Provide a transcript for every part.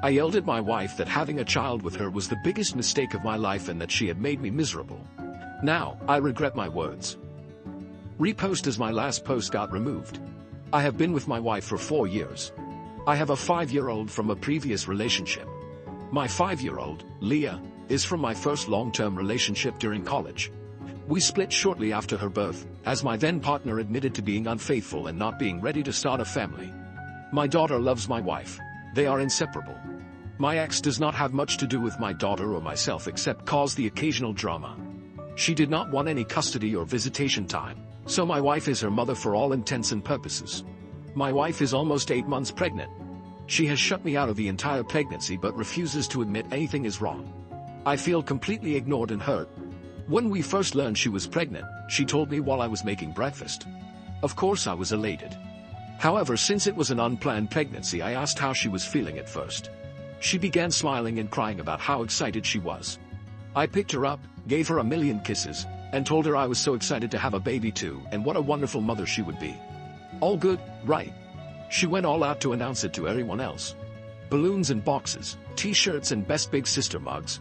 I yelled at my wife that having a child with her was the biggest mistake of my life and that she had made me miserable. Now, I regret my words. Repost as my last post got removed. I have been with my wife for 4 years. I have a 5-year-old from a previous relationship. My 5-year-old, Leah, is from my first long-term relationship during college. We split shortly after her birth, as my then partner admitted to being unfaithful and not being ready to start a family. My daughter loves my wife. They are inseparable. My ex does not have much to do with my daughter or myself except cause the occasional drama. She did not want any custody or visitation time, so my wife is her mother for all intents and purposes. My wife is almost 8 months pregnant. She has shut me out of the entire pregnancy but refuses to admit anything is wrong. I feel completely ignored and hurt. When we first learned she was pregnant, she told me while I was making breakfast. Of course I was elated. However, since it was an unplanned pregnancy, I asked how she was feeling at first. She began smiling and crying about how excited she was. I picked her up, gave her a million kisses, and told her I was so excited to have a baby too and what a wonderful mother she would be. All good, right? She went all out to announce it to everyone else. Balloons and boxes, t-shirts and best big sister mugs.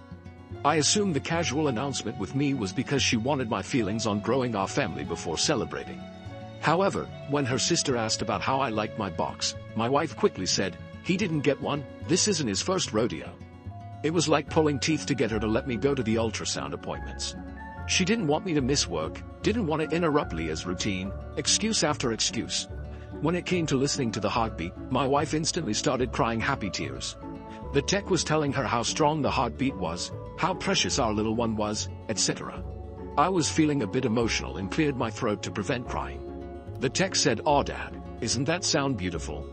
I assumed the casual announcement with me was because she wanted my feelings on growing our family before celebrating. However, when her sister asked about how I liked my box, my wife quickly said, "He didn't get one, this isn't his first rodeo." It was like pulling teeth to get her to let me go to the ultrasound appointments. She didn't want me to miss work, didn't want to interrupt Leah's routine, excuse after excuse. When it came to listening to the heartbeat, my wife instantly started crying happy tears. The tech was telling her how strong the heartbeat was, how precious our little one was, etc. I was feeling a bit emotional and cleared my throat to prevent crying. The tech said, "Aw Dad, isn't that sound beautiful?"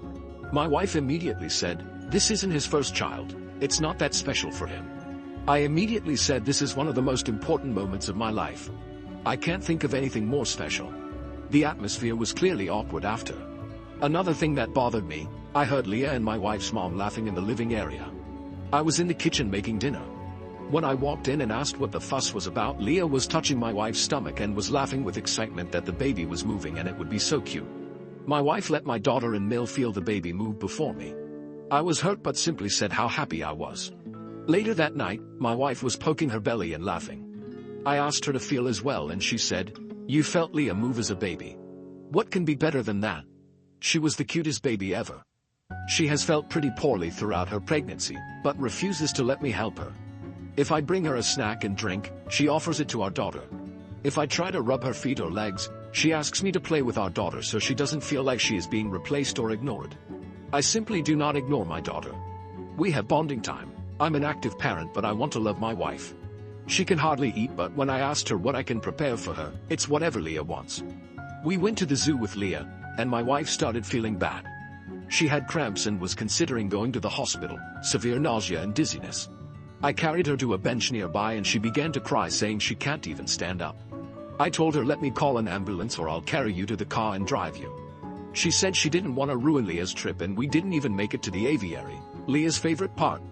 My wife immediately said, "This isn't his first child, it's not that special for him." I immediately said, "This is one of the most important moments of my life. I can't think of anything more special." The atmosphere was clearly awkward after. Another thing that bothered me, I heard Leah and my wife's mom laughing in the living area. I was in the kitchen making dinner. When I walked in and asked what the fuss was about, Leah was touching my wife's stomach and was laughing with excitement that the baby was moving and it would be so cute. My wife let my daughter and Mill feel the baby move before me. I was hurt but simply said how happy I was. Later that night, my wife was poking her belly and laughing. I asked her to feel as well and she said, "You felt Leah move as a baby. What can be better than that? She was the cutest baby ever." She has felt pretty poorly throughout her pregnancy, but refuses to let me help her. If I bring her a snack and drink, she offers it to our daughter. If I try to rub her feet or legs, she asks me to play with our daughter so she doesn't feel like she is being replaced or ignored. I simply do not ignore my daughter. We have bonding time. I'm an active parent but I want to love my wife. She can hardly eat, but when I asked her what I can prepare for her, it's whatever Leah wants. We went to the zoo with Leah, and my wife started feeling bad. She had cramps and was considering going to the hospital, severe nausea and dizziness. I carried her to a bench nearby and she began to cry, saying she can't even stand up. I told her, "Let me call an ambulance or I'll carry you to the car and drive you." She said she didn't want to ruin Leah's trip and we didn't even make it to the aviary, Leah's favorite part.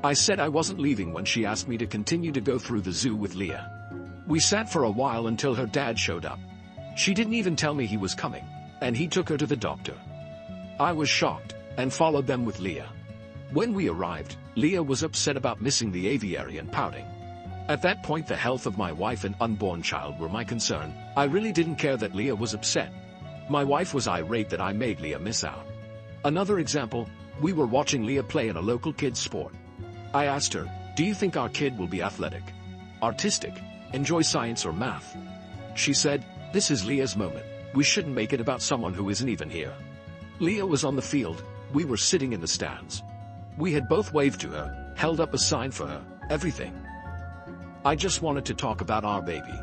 I said I wasn't leaving when she asked me to continue to go through the zoo with Leah. We sat for a while until her dad showed up. She didn't even tell me he was coming, and he took her to the doctor. I was shocked, and followed them with Leah. When we arrived, Leah was upset about missing the aviary and pouting. At that point, the health of my wife and unborn child were my concern. I really didn't care that Leah was upset. My wife was irate that I made Leah miss out. Another example, we were watching Leah play in a local kids' sport. I asked her, "Do you think our kid will be athletic, artistic, enjoy science or math?" She said, "This is Leah's moment. We shouldn't make it about someone who isn't even here." Leah was on the field, we were sitting in the stands. We had both waved to her, held up a sign for her, everything. I just wanted to talk about our baby.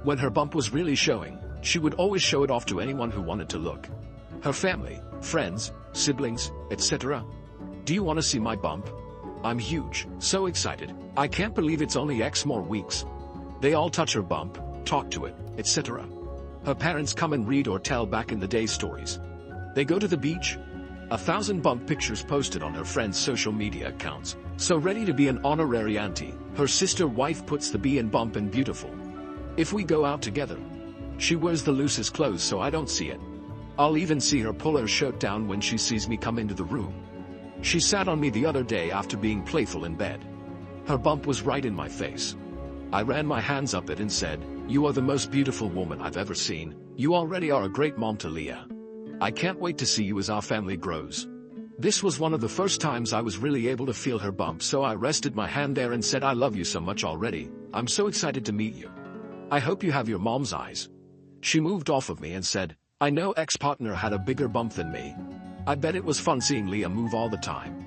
When her bump was really showing, she would always show it off to anyone who wanted to look. Her family, friends, siblings, etc. "Do you want to see my bump? I'm huge, so excited, I can't believe it's only X more weeks." They all touch her bump, talk to it, etc. Her parents come and read or tell back in the day stories. They go to the beach. 1,000 bump pictures posted on her friends' social media accounts. So ready to be an honorary auntie, her sister wife puts the B in bump and beautiful. If we go out together, she wears the loosest clothes so I don't see it. I'll even see her pull her shirt down when she sees me come into the room. She sat on me the other day after being playful in bed. Her bump was right in my face. I ran my hands up it and said, "You are the most beautiful woman I've ever seen. You already are a great mom to Leah. I can't wait to see you as our family grows." This was one of the first times I was really able to feel her bump, so I rested my hand there and said, "I love you so much already. I'm so excited to meet you. I hope you have your mom's eyes." She moved off of me and said, "I know ex-partner had a bigger bump than me. I bet it was fun seeing Leah move all the time."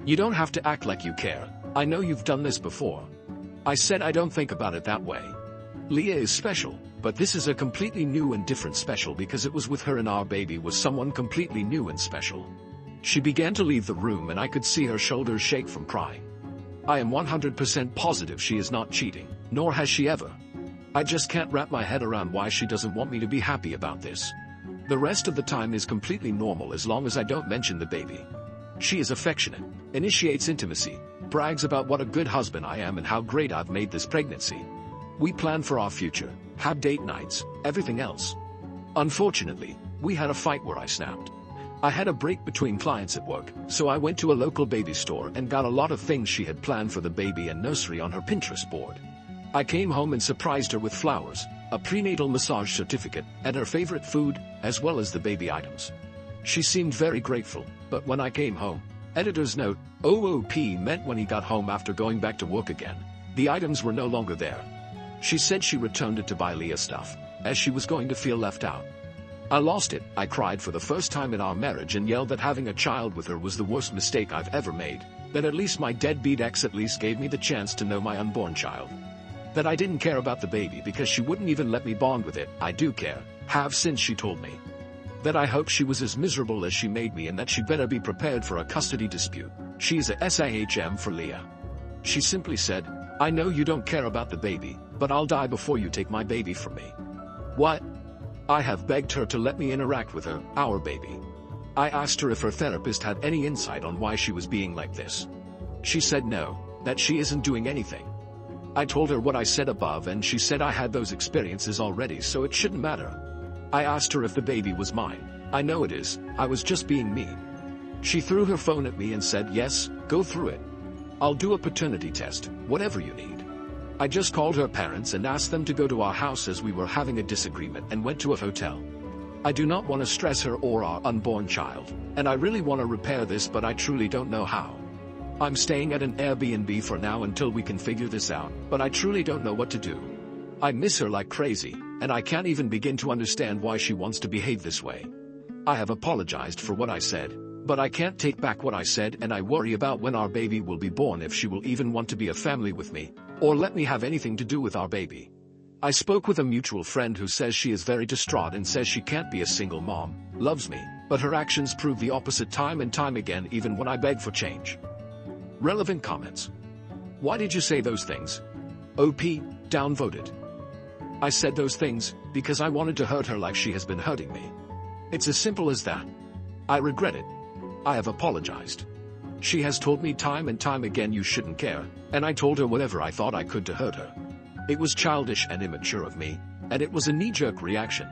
"You don't have to act like you care. I know you've done this before." I said, "I don't think about it that way. Leah is special, but this is a completely new and different special because it was with her and our baby was someone completely new and special." She began to leave the room and I could see her shoulders shake from crying. I am 100% positive she is not cheating, nor has she ever. I just can't wrap my head around why she doesn't want me to be happy about this. The rest of the time is completely normal as long as I don't mention the baby. She is affectionate, initiates intimacy, brags about what a good husband I am and how great I've made this pregnancy. We plan for our future, have date nights, everything else. Unfortunately, we had a fight where I snapped. I had a break between clients at work, so I went to a local baby store and got a lot of things she had planned for the baby and nursery on her Pinterest board. I came home and surprised her with flowers, a prenatal massage certificate, and her favorite food, as well as the baby items. She seemed very grateful, but when I came home, editor's note, OOP meant when he got home after going back to work again, the items were no longer there. She said she returned it to buy Leah stuff, as she was going to feel left out. I lost it. I cried for the first time in our marriage and yelled that having a child with her was the worst mistake I've ever made, that at least my deadbeat ex at least gave me the chance to know my unborn child. That I didn't care about the baby because she wouldn't even let me bond with it. I do care, have since she told me. That I hope she was as miserable as she made me and that she better be prepared for a custody dispute. She's a SAHM for Leah. She simply said, "I know you don't care about the baby, but I'll die before you take my baby from me." What? I have begged her to let me interact with her, our baby. I asked her if her therapist had any insight on why she was being like this. She said no, that she isn't doing anything. I told her what I said above and she said I had those experiences already so it shouldn't matter. I asked her if the baby was mine. "I know it is, I was just being mean." She threw her phone at me and said, "Yes, go through it. I'll do a paternity test, whatever you need." I just called her parents and asked them to go to our house as we were having a disagreement and went to a hotel. I do not want to stress her or our unborn child, and I really want to repair this but I truly don't know how. I'm staying at an Airbnb for now until we can figure this out, but I truly don't know what to do. I miss her like crazy, and I can't even begin to understand why she wants to behave this way. I have apologized for what I said, but I can't take back what I said and I worry about when our baby will be born if she will even want to be a family with me, or let me have anything to do with our baby. I spoke with a mutual friend who says she is very distraught and says she can't be a single mom, loves me, but her actions prove the opposite time and time again even when I beg for change. Relevant comments. Why did you say those things? OP, downvoted. I said those things because I wanted to hurt her like she has been hurting me. It's as simple as that. I regret it. I have apologized. She has told me time and time again you shouldn't care, and I told her whatever I thought I could to hurt her. It was childish and immature of me, and it was a knee-jerk reaction.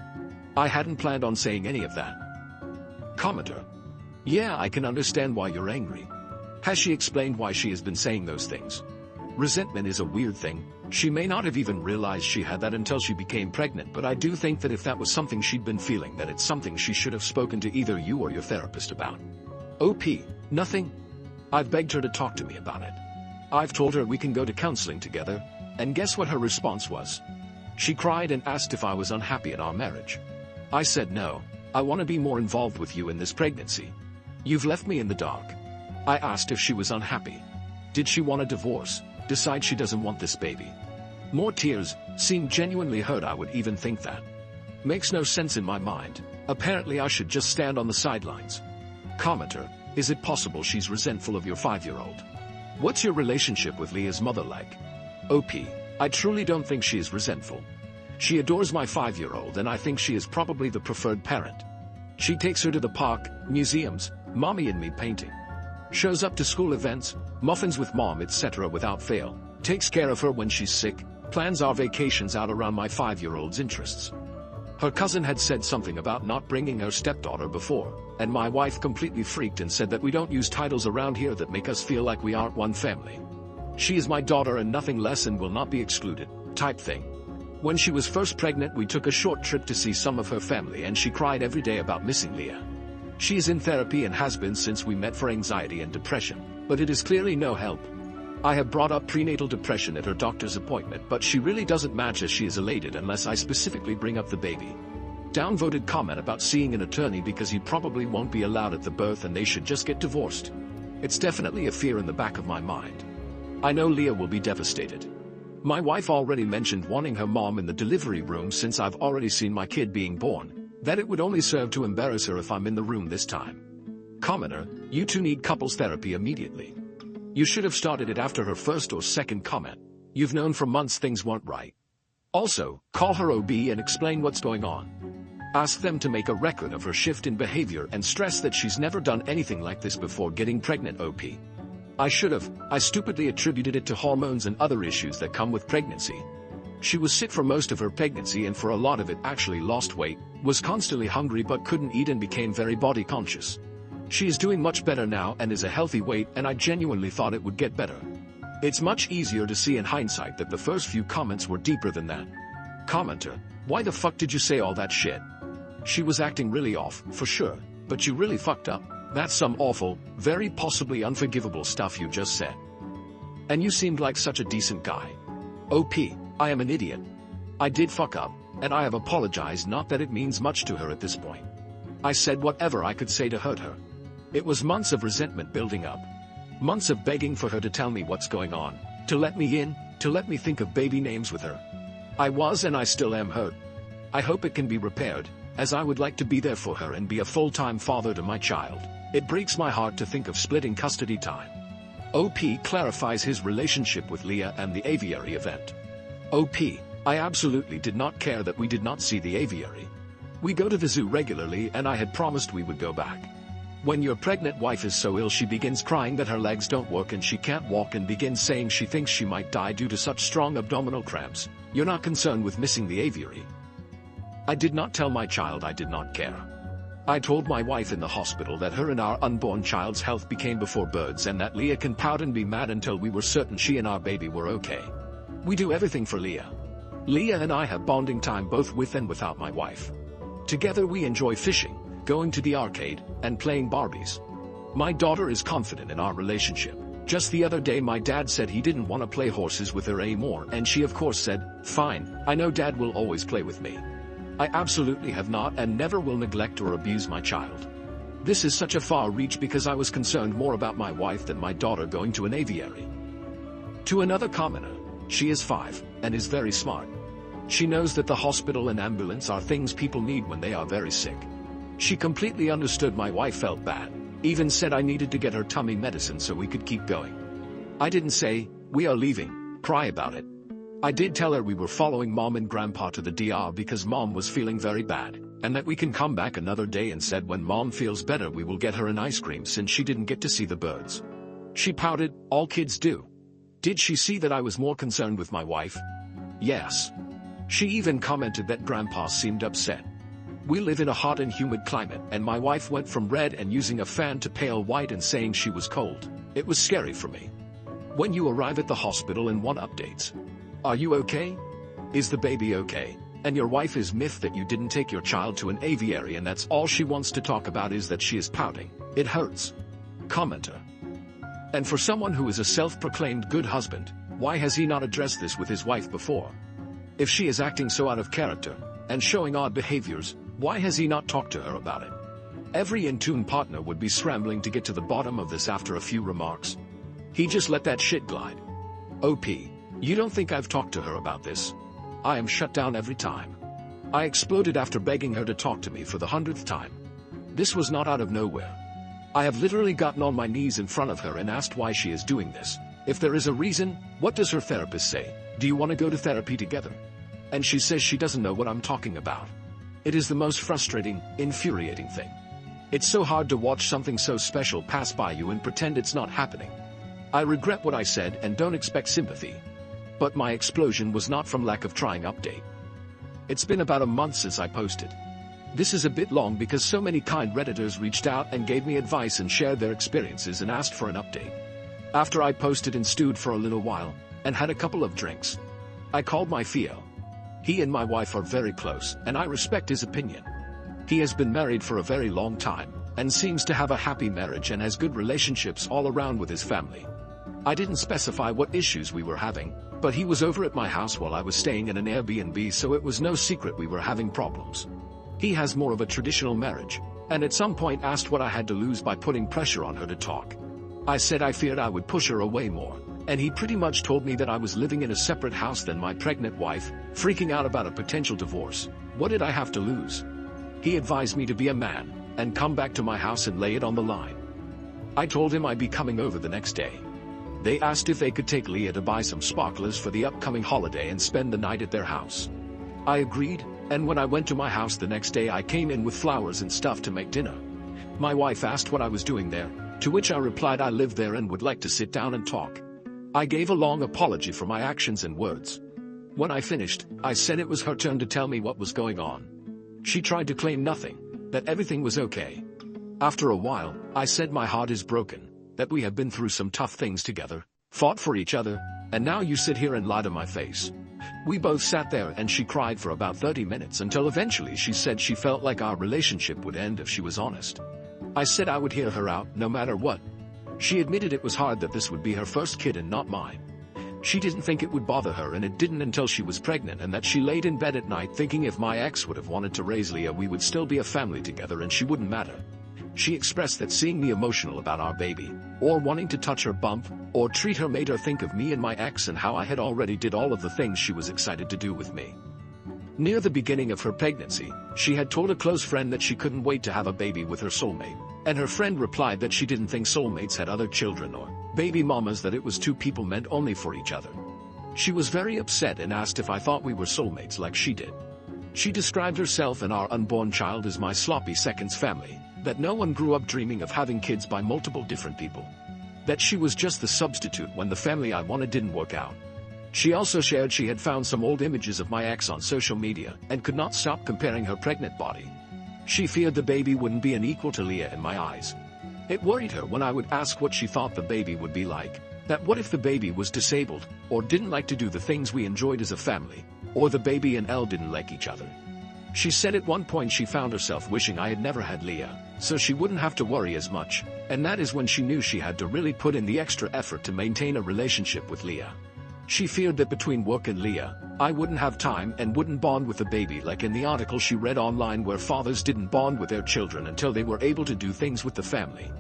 I hadn't planned on saying any of that. Commenter. Yeah, I can understand why you're angry. Has she explained why she has been saying those things? Resentment is a weird thing. She may not have even realized she had that until she became pregnant, but I do think that if that was something she'd been feeling, that it's something she should have spoken to either you or your therapist about. OP, nothing. I've begged her to talk to me about it. I've told her we can go to counseling together, and guess what her response was? She cried and asked if I was unhappy in our marriage. I said no, I want to be more involved with you in this pregnancy. You've left me in the dark. I asked if she was unhappy. Did she want a divorce, decide she doesn't want this baby? More tears, seemed genuinely hurt. I would even think that. Makes no sense in my mind. Apparently I should just stand on the sidelines. Commenter, is it possible she's resentful of your 5-year-old? What's your relationship with Leah's mother like? OP, I truly don't think she is resentful. She adores my 5-year-old and I think she is probably the preferred parent. She takes her to the park, museums, mommy and me painting. Shows up to school events, muffins with mom etc. without fail. Takes care of her when she's sick, plans our vacations out around my 5-year-old's interests. Her cousin had said something about not bringing her stepdaughter before, and my wife completely freaked and said that we don't use titles around here that make us feel like we aren't one family. She is my daughter and nothing less and will not be excluded, type thing. When she was first pregnant, we took a short trip to see some of her family and she cried every day about missing Leah. She is in therapy and has been since we met for anxiety and depression, but it is clearly no help. I have brought up prenatal depression at her doctor's appointment, but she really doesn't match as she is elated unless I specifically bring up the baby. Downvoted comment about seeing an attorney because he probably won't be allowed at the birth and they should just get divorced. It's definitely a fear in the back of my mind. I know Leah will be devastated. My wife already mentioned wanting her mom in the delivery room since I've already seen my kid being born, that it would only serve to embarrass her if I'm in the room this time. Commenter, you two need couples therapy immediately. You should have started it after her first or second comment. You've known for months things weren't right. Also, call her OB and explain what's going on. Ask them to make a record of her shift in behavior and stress that she's never done anything like this before getting pregnant. OP. I stupidly attributed it to hormones and other issues that come with pregnancy. She was sick for most of her pregnancy and for a lot of it actually lost weight, was constantly hungry but couldn't eat and became very body conscious. She is doing much better now and is a healthy weight, and I genuinely thought it would get better. It's much easier to see in hindsight that the first few comments were deeper than that. Commenter, why the fuck did you say all that shit? She was acting really off, for sure, but you really fucked up. That's some awful, very possibly unforgivable stuff you just said. And you seemed like such a decent guy. OP, I am an idiot. I did fuck up, and I have apologized, not that it means much to her at this point. I said whatever I could say to hurt her. It was months of resentment building up. Months of begging for her to tell me what's going on, to let me in, to let me think of baby names with her. I was and I still am hurt. I hope it can be repaired, as I would like to be there for her and be a full-time father to my child. It breaks my heart to think of splitting custody time. OP clarifies his relationship with Leah and the aviary event. OP, I absolutely did not care that we did not see the aviary. We go to the zoo regularly and I had promised we would go back. When your pregnant wife is so ill she begins crying that her legs don't work and she can't walk and begins saying she thinks she might die due to such strong abdominal cramps, you're not concerned with missing the aviary. I did not tell my child I did not care. I told my wife in the hospital that her and our unborn child's health became before birds and that Leah can pout and be mad until we were certain she and our baby were okay. We do everything for Leah. Leah and I have bonding time both with and without my wife. Together we enjoy fishing, going to the arcade, and playing Barbies. My daughter is confident in our relationship. Just the other day my dad said he didn't want to play horses with her anymore and she of course said, fine, I know dad will always play with me. I absolutely have not and never will neglect or abuse my child. This is such a far reach because I was concerned more about my wife than my daughter going to an aviary. To another commenter, she is 5, and is very smart. She knows that the hospital and ambulance are things people need when they are very sick. She completely understood my wife felt bad, even said I needed to get her tummy medicine so we could keep going. I didn't say, we are leaving, cry about it. I did tell her we were following mom and grandpa to the DR because mom was feeling very bad, and that we can come back another day, and said when mom feels better we will get her an ice cream since she didn't get to see the birds. She pouted, all kids do. Did she see that I was more concerned with my wife? Yes. She even commented that grandpa seemed upset. We live in a hot and humid climate and my wife went from red and using a fan to pale white and saying she was cold. It was scary for me. When you arrive at the hospital and want updates. Are you okay? Is the baby okay? And your wife is miffed that you didn't take your child to an aviary and that's all she wants to talk about is that she is pouting. It hurts. Commenter. And for someone who is a self-proclaimed good husband, why has he not addressed this with his wife before? If she is acting so out of character and showing odd behaviors, why has he not talked to her about it? Every in-tune partner would be scrambling to get to the bottom of this after a few remarks. He just let that shit glide. OP. You don't think I've talked to her about this? I am shut down every time. I exploded after begging her to talk to me for the 100th time. This was not out of nowhere. I have literally gotten on my knees in front of her and asked why she is doing this. If there is a reason, what does her therapist say? Do you want to go to therapy together? And she says she doesn't know what I'm talking about. It is the most frustrating, infuriating thing. It's so hard to watch something so special pass by you and pretend it's not happening. I regret what I said and don't expect sympathy. But my explosion was not from lack of trying update. It's been about a month since I posted. This is a bit long because so many kind Redditors reached out and gave me advice and shared their experiences and asked for an update. After I posted and stewed for a little while, and had a couple of drinks, I called my Theo. He and my wife are very close, and I respect his opinion. He has been married for a very long time, and seems to have a happy marriage and has good relationships all around with his family. I didn't specify what issues we were having, but he was over at my house while I was staying in an Airbnb, so it was no secret we were having problems. He has more of a traditional marriage, and at some point asked what I had to lose by putting pressure on her to talk. I said I feared I would push her away more, and he pretty much told me that I was living in a separate house than my pregnant wife, freaking out about a potential divorce. What did I have to lose? He advised me to be a man, and come back to my house and lay it on the line. I told him I'd be coming over the next day. They asked if they could take Leah to buy some sparklers for the upcoming holiday and spend the night at their house. I agreed, and when I went to my house the next day I came in with flowers and stuff to make dinner. My wife asked what I was doing there, to which I replied I lived there and would like to sit down and talk. I gave a long apology for my actions and words. When I finished, I said it was her turn to tell me what was going on. She tried to claim nothing, that everything was okay. After a while, I said my heart is broken, that we have been through some tough things together, fought for each other, and now you sit here and lie to my face. We both sat there and she cried for about 30 minutes until eventually she said she felt like our relationship would end if she was honest. I said I would hear her out no matter what. She admitted it was hard that this would be her first kid and not mine. She didn't think it would bother her, and it didn't until she was pregnant, and that she laid in bed at night thinking if my ex would have wanted to raise Leah we would still be a family together and she wouldn't matter. She expressed that seeing me emotional about our baby, or wanting to touch her bump, or treat her made her think of me and my ex and how I had already did all of the things she was excited to do with me. Near the beginning of her pregnancy, she had told a close friend that she couldn't wait to have a baby with her soulmate, and her friend replied that she didn't think soulmates had other children or baby mamas, that it was two people meant only for each other. She was very upset and asked if I thought we were soulmates like she did. She described herself and our unborn child as my sloppy seconds family, that no one grew up dreaming of having kids by multiple different people, that she was just the substitute when the family I wanted didn't work out. She also shared she had found some old images of my ex on social media and could not stop comparing her pregnant body. She feared the baby wouldn't be an equal to Leah in my eyes. It worried her when I would ask what she thought the baby would be like, that what if the baby was disabled, or didn't like to do the things we enjoyed as a family, or the baby and Elle didn't like each other. She said at one point she found herself wishing I had never had Leah, so she wouldn't have to worry as much, and that is when she knew she had to really put in the extra effort to maintain a relationship with Leah. She feared that between work and Leah, I wouldn't have time and wouldn't bond with the baby like in the article she read online where fathers didn't bond with their children until they were able to do things with the family.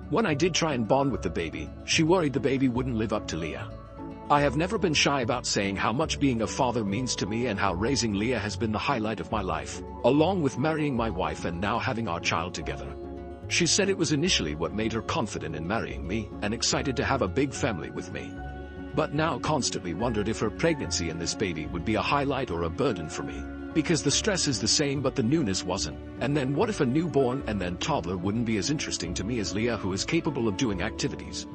When I did try and bond with the baby, she worried the baby wouldn't live up to Leah. I have never been shy about saying how much being a father means to me and how raising Leah has been the highlight of my life, along with marrying my wife and now having our child together. She said it was initially what made her confident in marrying me and excited to have a big family with me, but now constantly wondered if her pregnancy and this baby would be a highlight or a burden for me, because the stress is the same but the newness wasn't, and then what if a newborn and then toddler wouldn't be as interesting to me as Leah, who is capable of doing activities.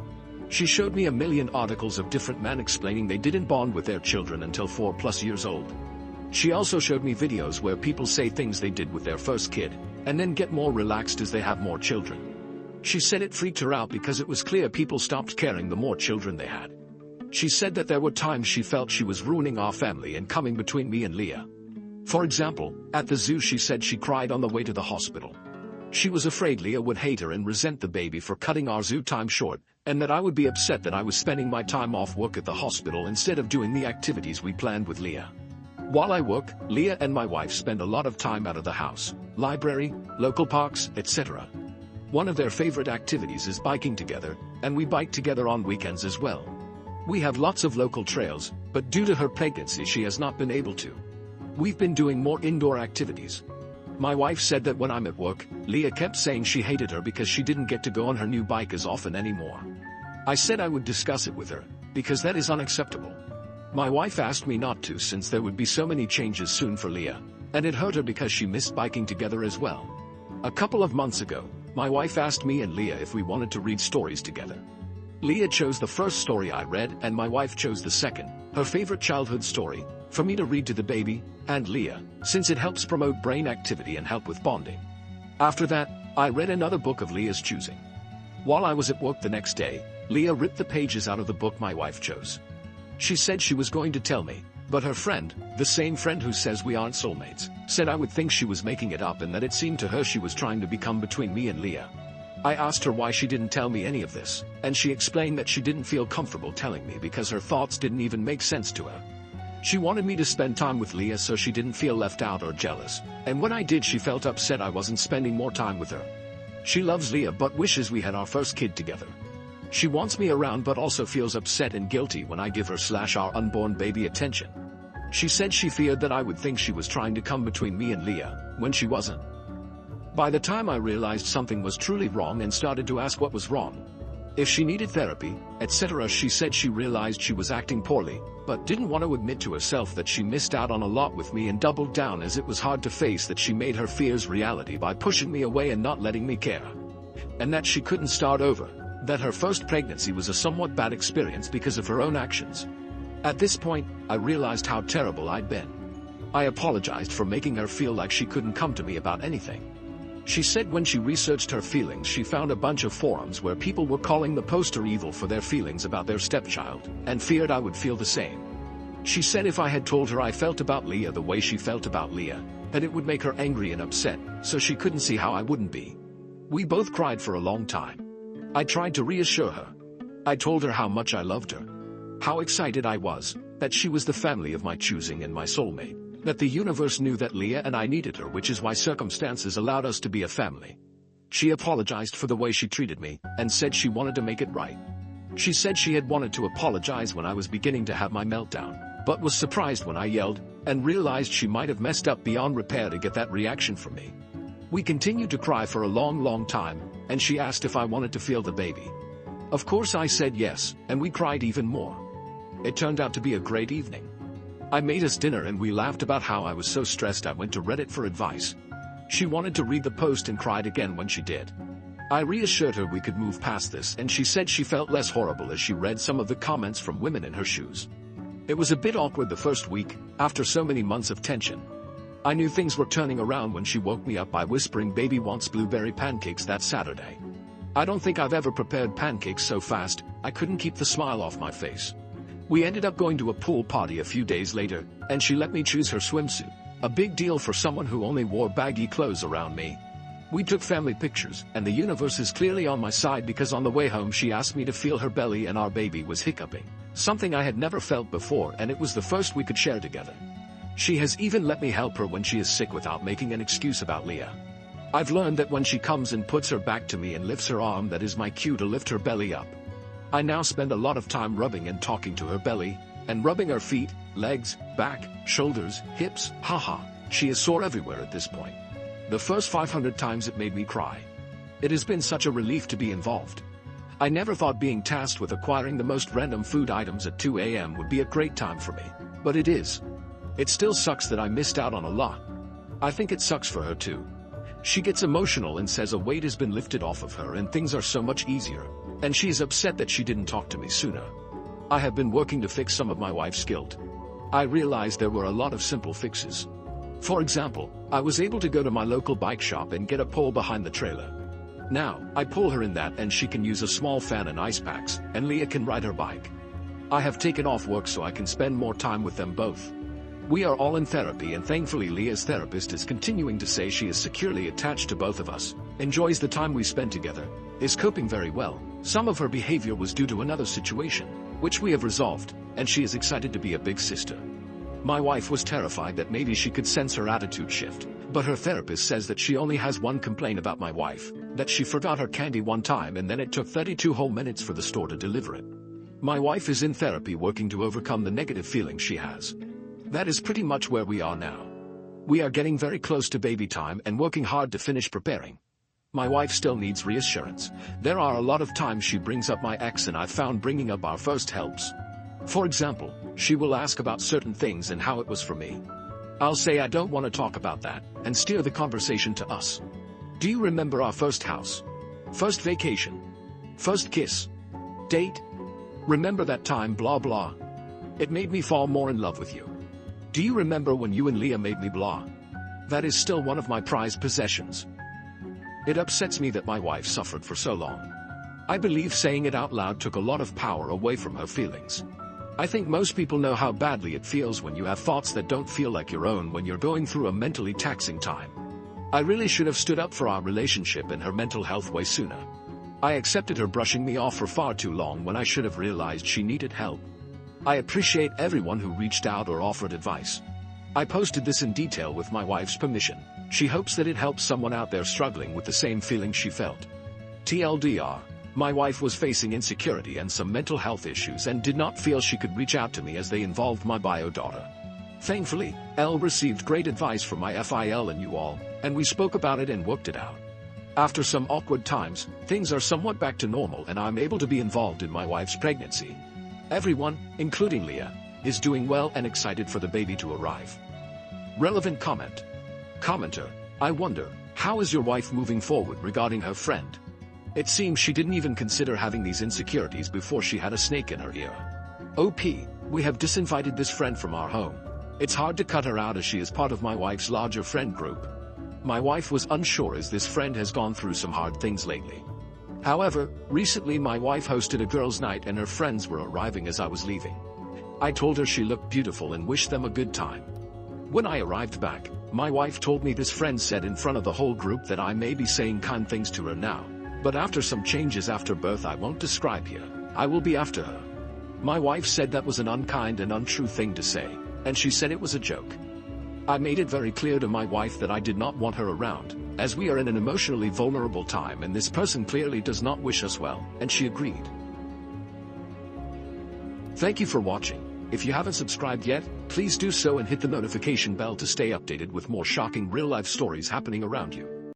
She showed me a million articles of different men explaining they didn't bond with their children until 4+ years old. She also showed me videos where people say things they did with their first kid, and then get more relaxed as they have more children. She said it freaked her out because it was clear people stopped caring the more children they had. She said that there were times she felt she was ruining our family and coming between me and Leah. For example, at the zoo she said she cried on the way to the hospital. She was afraid Leah would hate her and resent the baby for cutting our zoo time short, and that I would be upset that I was spending my time off work at the hospital instead of doing the activities we planned with Leah. While I work, Leah and my wife spend a lot of time out of the house, library, local parks, etc. One of their favorite activities is biking together, and we bike together on weekends as well. We have lots of local trails, but due to her pregnancy she has not been able to. We've been doing more indoor activities. My wife said that when I'm at work, Leah kept saying she hated her because she didn't get to go on her new bike as often anymore. I said I would discuss it with her, because that is unacceptable. My wife asked me not to since there would be so many changes soon for Leah, and it hurt her because she missed biking together as well. A couple of months ago, my wife asked me and Leah if we wanted to read stories together. Leah chose the first story I read and my wife chose the second, her favorite childhood story, for me to read to the baby, and Leah, since it helps promote brain activity and help with bonding. After that, I read another book of Leah's choosing. While I was at work the next day, Leah ripped the pages out of the book my wife chose. She said she was going to tell me, but her friend, the same friend who says we aren't soulmates, said I would think she was making it up and that it seemed to her she was trying to become between me and Leah. I asked her why she didn't tell me any of this, and she explained that she didn't feel comfortable telling me because her thoughts didn't even make sense to her. She wanted me to spend time with Leah so she didn't feel left out or jealous, and when I did she felt upset I wasn't spending more time with her. She loves Leah but wishes we had our first kid together. She wants me around but also feels upset and guilty when I give her/our unborn baby attention. She said she feared that I would think she was trying to come between me and Leah, when she wasn't. By the time I realized something was truly wrong and started to ask what was wrong, if she needed therapy, etc., she said she realized she was acting poorly, but didn't want to admit to herself that she missed out on a lot with me and doubled down as it was hard to face that she made her fears reality by pushing me away and not letting me care. And that she couldn't start over, that her first pregnancy was a somewhat bad experience because of her own actions. At this point, I realized how terrible I'd been. I apologized for making her feel like she couldn't come to me about anything. She said when she researched her feelings she found a bunch of forums where people were calling the poster evil for their feelings about their stepchild, and feared I would feel the same. She said if I had told her I felt about Leah the way she felt about Leah, that it would make her angry and upset, so she couldn't see how I wouldn't be. We both cried for a long time. I tried to reassure her. I told her how much I loved her. How excited I was, that she was the family of my choosing and my soulmate. That the universe knew that Leah and I needed her, which is why circumstances allowed us to be a family. She apologized for the way she treated me, and said she wanted to make it right. She said she had wanted to apologize when I was beginning to have my meltdown, but was surprised when I yelled, and realized she might have messed up beyond repair to get that reaction from me. We continued to cry for a long time, and she asked if I wanted to feel the baby. Of course I said yes, and we cried even more. It turned out to be a great evening. I made us dinner and we laughed about how I was so stressed I went to Reddit for advice. She wanted to read the post and cried again when she did. I reassured her we could move past this, and she said she felt less horrible as she read some of the comments from women in her shoes. It was a bit awkward the first week, after so many months of tension. I knew things were turning around when she woke me up by whispering baby wants blueberry pancakes that Saturday. I don't think I've ever prepared pancakes so fast, I couldn't keep the smile off my face. We ended up going to a pool party a few days later, and she let me choose her swimsuit, a big deal for someone who only wore baggy clothes around me. We took family pictures, and the universe is clearly on my side because on the way home she asked me to feel her belly and our baby was hiccuping, something I had never felt before, and it was the first we could share together. She has even let me help her when she is sick without making an excuse about Leah. I've learned that when she comes and puts her back to me and lifts her arm, that is my cue to lift her belly up. I now spend a lot of time rubbing and talking to her belly, and rubbing her feet, legs, back, shoulders, hips, haha, she is sore everywhere at this point. The first 500 times it made me cry. It has been such a relief to be involved. I never thought being tasked with acquiring the most random food items at 2 a.m. would be a great time for me, but it is. It still sucks that I missed out on a lot. I think it sucks for her too. She gets emotional and says a weight has been lifted off of her and things are so much easier. And she is upset that she didn't talk to me sooner. I have been working to fix some of my wife's guilt. I realized there were a lot of simple fixes. For example, I was able to go to my local bike shop and get a pole behind the trailer. Now, I pull her in that and she can use a small fan and ice packs, and Leah can ride her bike. I have taken off work so I can spend more time with them both. We are all in therapy, and thankfully Leah's therapist is continuing to say she is securely attached to both of us, enjoys the time we spend together, is coping very well. Some of her behavior was due to another situation, which we have resolved, and she is excited to be a big sister. My wife was terrified that maybe she could sense her attitude shift, but her therapist says that she only has one complaint about my wife, that she forgot her candy one time and then it took 32 whole minutes for the store to deliver it. My wife is in therapy working to overcome the negative feelings she has. That is pretty much where we are now. We are getting very close to baby time and working hard to finish preparing. My wife still needs reassurance. There are a lot of times she brings up my ex, and I've found bringing up our first helps. For example, she will ask about certain things and how it was for me. I'll say I don't want to talk about that, and steer the conversation to us. Do you remember our first house? First vacation? First kiss? Date? Remember that time blah blah? It made me fall more in love with you. Do you remember when you and Leah made me blah? That is still one of my prized possessions. It upsets me that my wife suffered for so long. I believe saying it out loud took a lot of power away from her feelings. I think most people know how badly it feels when you have thoughts that don't feel like your own when you're going through a mentally taxing time. I really should have stood up for our relationship and her mental health way sooner. I accepted her brushing me off for far too long when I should have realized she needed help. I appreciate everyone who reached out or offered advice. I posted this in detail with my wife's permission. She hopes that it helps someone out there struggling with the same feelings she felt. TLDR. My wife was facing insecurity and some mental health issues and did not feel she could reach out to me as they involved my bio daughter. Thankfully, Elle received great advice from my FIL and you all, and we spoke about it and worked it out. After some awkward times, things are somewhat back to normal and I'm able to be involved in my wife's pregnancy. Everyone, including Leah, is doing well and excited for the baby to arrive. Relevant comment. Commenter, I wonder, how is your wife moving forward regarding her friend? It seems she didn't even consider having these insecurities before she had a snake in her ear. OP, we have disinvited this friend from our home. It's hard to cut her out as she is part of my wife's larger friend group. My wife was unsure as this friend has gone through some hard things lately. However, recently my wife hosted a girls' night and her friends were arriving as I was leaving. I told her she looked beautiful and wished them a good time. When I arrived back, my wife told me this friend said in front of the whole group that I may be saying kind things to her now. But after some changes after birth I won't describe here, I will be after her. My wife said that was an unkind and untrue thing to say, and she said it was a joke. I made it very clear to my wife that I did not want her around, as we are in an emotionally vulnerable time and this person clearly does not wish us well, and she agreed. Thank you for watching. If you haven't subscribed yet, please do so and hit the notification bell to stay updated with more shocking real-life stories happening around you.